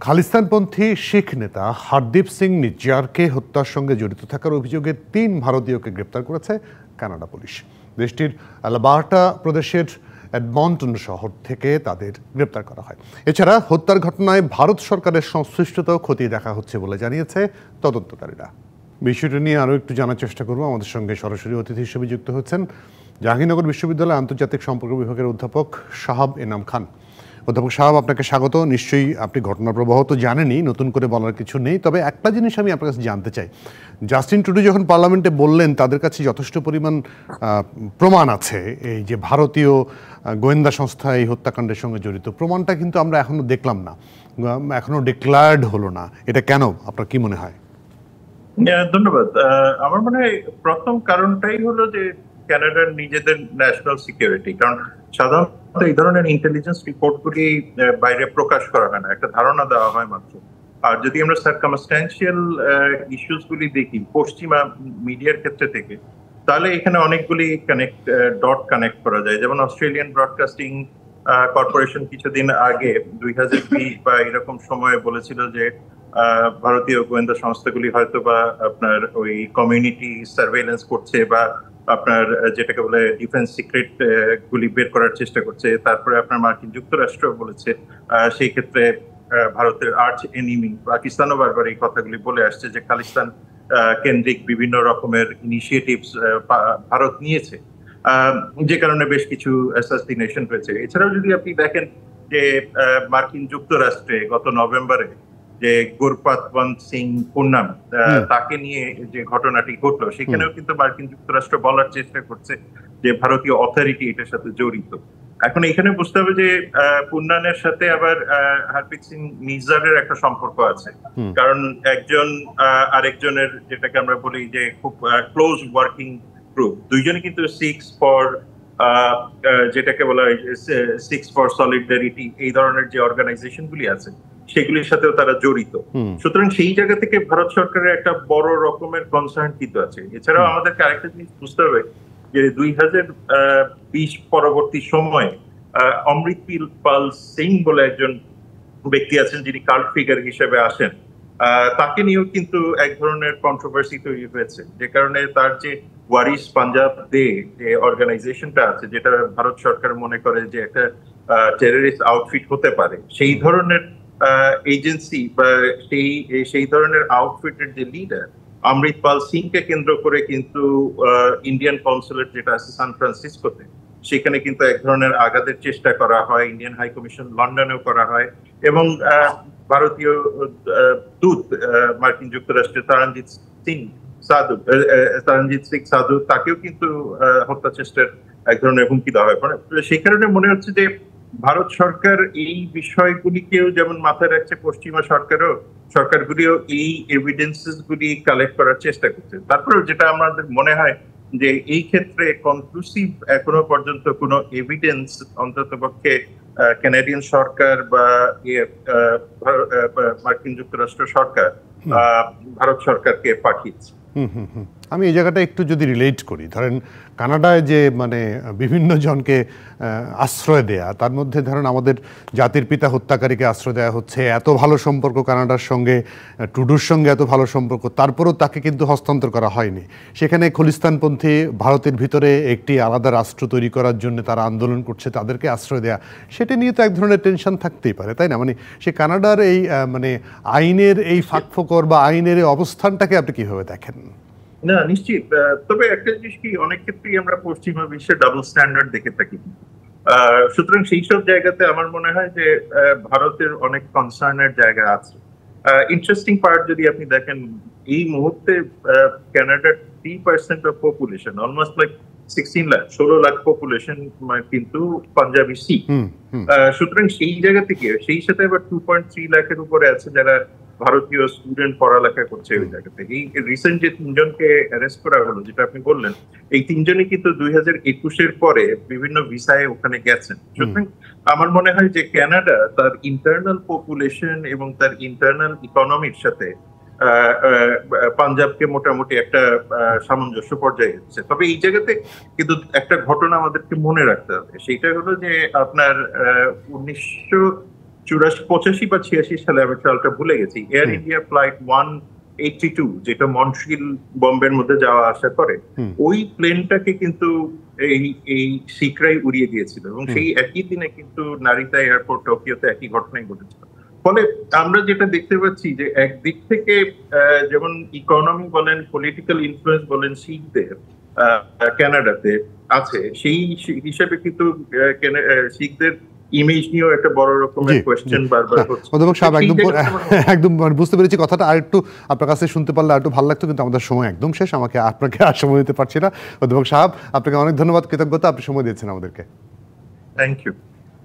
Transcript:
খালিস্তানপন্থী শিখ নেতা হরদীপ সিং নিজ্জারকে হত্যার সঙ্গে জড়িত থাকার অভিযোগে ৩ ভারতীয়কে গ্রেপ্তার করেছে কানাডা পুলিশ। দেশটির আলবার্টা প্রদেশের এডমন্টন শহর থেকে তাদের গ্রেপ্তার করা হয়। এছাড়া হত্যার ঘটনায় ভারত সরকারের সংশ্লিষ্টতাও খতিয়ে দেখা হচ্ছে বলে জানিয়েছে তদন্তকারীরা। বিষয়টি নিয়ে আরও একটু জানার চেষ্টা করব। আমাদের সঙ্গে সরাসরি অতিথি হিসেবে যুক্ত হচ্ছেন জাহাঙ্গীরনগর বিশ্ববিদ্যালয়ের আন্তর্জাতিক সম্পর্ক বিভাগের অধ্যাপক শাহাব এনাম খান। অধ্যাপক সাহেব, আপনাকে স্বাগত। নিশ্চয়ই আপনি ঘটনা প্রবাহ তো জানেনই, নতুন করে বলার কিছু নেই। তবে একটা জিনিস আমি আপনার কাছে জানতে চাই, জাস্টিন ট্রুডো যখন পার্লামেন্টে বললেন তাদের কাছে যথেষ্ট পরিমাণ প্রমাণ আছে এই যে ভারতীয় গোয়েন্দা সংস্থা এই হত্যাকাণ্ডের সঙ্গে জড়িত, প্রমাণটা কিন্তু আমরা এখনো দেখলাম না, এখনো ডিক্লায়ার্ড হলো না। এটা কেন, আপনার কি মনে হয়? ধন্যবাদ। আমার মনে হয় প্রথম কারণটাই হলো যে কানাডার নিজেদের ন্যাশনাল সিকিউরিটি। কারণ সাধারণত এই ধরনের ইন্টেলিজেন্স রিপোর্টগুলি বাইরে প্রকাশ করা হয় না, একটা ধারণা দেওয়া হয় মাত্র। আর যদি আমরা সার্কামস্ট্যান্সিয়াল ইস্যুস গুলি দেখি পশ্চিমা মিডিয়ার ক্ষেত্রে থেকে, তাহলে এখানে অনেকগুলি ডট কানেক্ট করা যায়। যেমন অস্ট্রেলিয়ান ব্রডকাস্টিং কর্পোরেশন কিছুদিন আগে 2020 বা এরকম সময়ে বলেছিল যে ভারতীয় গোয়েন্দা সংস্থাগুলি হয়তো বা আপনার ওই কমিউনিটি সার্ভেইলেন্স করছে বা আপনার যেটাকে বলে ডিফেন্স সিক্রেট গুলি বের করার চেষ্টা করছে। তারপরে আপনার মার্কিন যুক্তরাষ্ট্র বলেছে সেই ক্ষেত্রে ভারতের আর্চ এনিমি পাকিস্তানও বারবার এই কথাগুলি বলে আসছে যে খালিস্তান কেন্দ্রিক বিভিন্ন রকমের ইনিশিয়েটিভস ভারত নিয়েছে, যে কারণে বেশ কিছু অ্যাসাসিনেশন হয়েছে। এছাড়াও যদি আপনি দেখেন যে মার্কিন যুক্তরাষ্ট্রে গত নভেম্বরে যে গুরপাতবন্ত সিং পুন্নাম তাকে নিয়ে যে ঘটনাটি ঘটলো, সেখানেও কিন্তু মার্কিন যুক্তরাষ্ট্র বলার চেষ্টা করছে যে ভারতীয় অথরিটি এটার সাথে জড়িত। এখন এখানে বুঝতে হবে যে পুন্নানের সাথে আবার হরদীপ সিং নিজ্জারের একটা সম্পর্ক আছে, কারণ একজন আরেকজনের যেটাকে আমরা বলি যে খুব ক্লোজ ওয়ার্কিং গ্রুপ, দুইজনে কিন্তু যেটাকে বলা হয় 6 ফর সলিডারিটি, এই ধরনের যে অর্গানাইজেশন গুলি আছে সেগুলির সাথেও তারা জড়িত। সুতরাং সেই জায়গা থেকে ভারত সরকারের একটা বড় রকমের কনসার্ন কিন্তু আছে। এছাড়াও আমাদেরকে আরেকটা জিনিস বুঝতে হবে যে 2020 পরবর্তী সময়ে অমৃতপাল সিং বলে একজন ব্যক্তি আছেন যিনি কাল্ট ফিগার হিসেবে আসেন, তাকে নিয়েও কিন্তু এক ধরনের কন্ট্রোভার্সি তৈরি হয়েছে, যে কারণে তার যে ওয়ারিস পাঞ্জাব দে যে অর্গানাইজেশনটা আছে, যেটা ভারত সরকার মনে করে যে একটা টেররিস্ট আউটফিট হতে পারে, সেই ধরনের এজেন্সি বা সেই ধরনের আউটফিটের যে লিডার অমৃতপাল সিং কে কেন্দ্র করে কিন্তু ইন্ডিয়ান কনসুলেট যেটা আছে সান ফ্রান্সিসকোতে, সেখানে কিন্তু এক ধরনের আঘাতের চেষ্টা করা হয়। ইন্ডিয়ান হাই কমিশন লন্ডনেও করা হয় এবং ভারতীয় দূত মার্কিন যুক্তরাষ্ট্রের তারণজিৎ সিং সাধু তাকেও কিন্তু হত্যা চেষ্টার এক ধরনের হুমকি দেওয়া হয়। সেই কারণে মনে হচ্ছে যে ভারত সরকার এই বিষয়গুলিকেও যেমন মাথায় রাখছে, পশ্চিমা সরকারগুলিও এই এভিডেন্সেস গুলি কালেক্ট করার চেষ্টা করছে। তারপরেও যেটা আমাদের মনে হয় যে এই ক্ষেত্রে কনক্লুসিভ এখনো পর্যন্ত কোনো এভিডেন্স অন্তত পক্ষে কানাডিয়ান সরকার বা মার্কিন যুক্তরাষ্ট্র সরকার ভারত সরকারকে পাঠিয়েছে। আমি এই জায়গাটা একটু যদি রিলেট করি, ধরেন কানাডায় যে বিভিন্ন জনকে আশ্রয় দেয়া, তার মধ্যে ধরেন আমাদের জাতির পিতা হত্যাকারীকে আশ্রয় দেওয়া হচ্ছে, এত ভালো সম্পর্ক কানাডার সঙ্গে, ট্রুডোর সঙ্গে এত ভালো সম্পর্ক, তারপরেও তাকে কিন্তু হস্তান্তর করা হয়নি। সেখানে খলিস্তানপন্থী ভারতের ভিতরে একটি আলাদা রাষ্ট্র তৈরি করার জন্য তারা আন্দোলন করছে, তাদেরকে আশ্রয় দেয়া, সেটা নিয়ে তো এক ধরনের টেনশন থাকতেই পারে, তাই না? সে কানাডার এই আইনের এই ফাঁকফোকর বা আইনের এই অবস্থানটাকে আপনি কিভাবে দেখেন? না, নিশ্চিত। তবে একটা জিনিস কি, অনেক ক্ষেত্রেই আমরা পশ্চিমা বিশ্বে ডাবল স্ট্যান্ডার্ড দেখে থাকি। সুতরাং সেই সব জায়গাতে আমার মনে হয় যে ভারতের অনেক কনসার্নের জায়গা আছে। ইন্টারেস্টিং পার্ট যদি আপনি দেখেন, এই মুহূর্তে কানাডার 3% of population, almost like 16 lakh population কিন্তু পাঞ্জাবি শিখ। সুতরাং সেই জায়গা থেকে সেই সাথে আবার 2.3 লাখের উপরে আছে যারা ভারতীয় স্টুডেন্ট পড়ালেখা করছে ওই জায়গাতে। এই রিসেন্ট যে 3 জনকে অ্যারেস্ট করা হলো, যেটা আপনি বললেন, এই 3 জনই কিন্তু 2021 পরে বিভিন্ন ভিসায় ওখানে গেছেন। সুতরাং আমার মনে হয় যে কানাডা তার ইন্টারনাল পপুলেশন এবং তার ইন্টারনাল ইকোনমির সাথে পাঞ্জাবকে মোটামুটি একটা সামঞ্জস্য পর্যায়ে এসেছে। তবে এই জায়গাতে কিন্তু একটা ঘটনা আমাদেরকে মনে রাখতে হবে, সেইটা হলো যে আপনার 85 বা 86 সালে, আমি সালটা ভুলে গেছি, এয়ার ইন্ডিয়া ফ্লাইট 182 যেটা মন্ট্রিল বম্বের মধ্যে যাওয়া আসা করে, ওই প্লেনটাকে কিন্তু এই শিখরাই উড়িয়ে দিয়েছিল, এবং সেই একই দিনে কিন্তু নারিতা এয়ারপোর্ট টোকিওতে একই ঘটনাই ঘটেছিল। ফলে আমরা যেটা দেখতে পাচ্ছি যে একদিক থেকে যেমন ইকোনমি বলেন, পলিটিক্যাল ইনফ্লুয়েন্স বলেন শিখদের কানাডাতে আছে, সেই হিসেবে কিন্তু শিখদের ইমেজ নিয়েও একটা বড় রকমের কোয়েশ্চেন বারবার হচ্ছে। অধ্যাপক সাহেব একদম বুঝতে পেরেছি কথাটা, আর একটু আপনার কাছে শুনতে পারলে আর একটু ভালো লাগতো, কিন্তু আমাদের সময় একদম শেষ, আপনাকে আর সময় দিতে পারছি না। অধ্যাপক সাহেব, আপনাকে অনেক ধন্যবাদ, কৃতজ্ঞতা, আপনি সময় দিয়েছেন আমাদেরকে। Thank you.